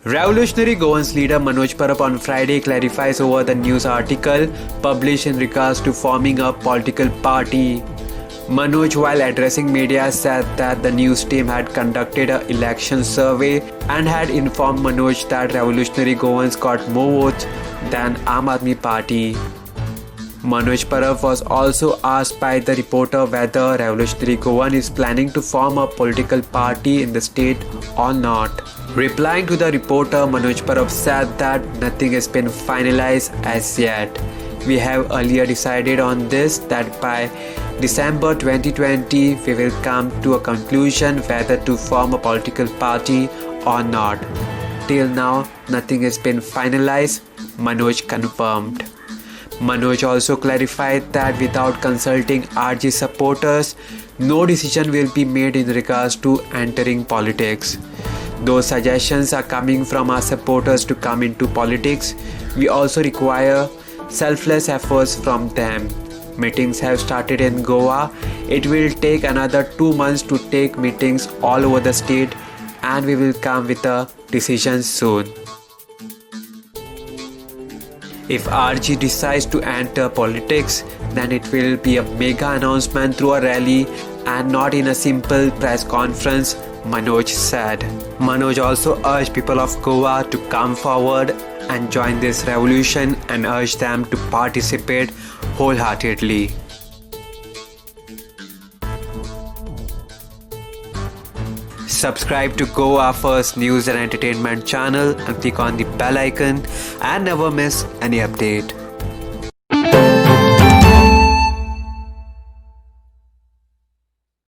Revolutionary Goans leader Manoj Parab on Friday clarifies over the news article published in regards to forming a political party. Manoj, while addressing media, said that the news team had conducted an election survey and had informed Manoj that Revolutionary Goans got more votes than Aam Aadmi Party. Manoj Parab was also asked by the reporter whether Revolutionary Goan is planning to form a political party in the state or not. Replying to the reporter, Manoj Parab said that nothing has been finalized as yet. We have earlier decided on this that by December 2020 we will come to a conclusion whether to form a political party or not. Till now, nothing has been finalized, Manoj confirmed. Manoj also clarified that without consulting RG supporters, no decision will be made in regards to entering politics. Those suggestions are coming from our supporters to come into politics. We also require selfless efforts from them. Meetings have started in Goa. It will take another 2 months to take meetings all over the state, and we will come with a decision soon. If RG decides to enter politics, then it will be a mega announcement through a rally and not in a simple press conference, Manoj said. Manoj also urged people of Goa to come forward and join this revolution and urged them to participate wholeheartedly. Subscribe to Goa First News and Entertainment channel and click on the bell icon and never miss any update.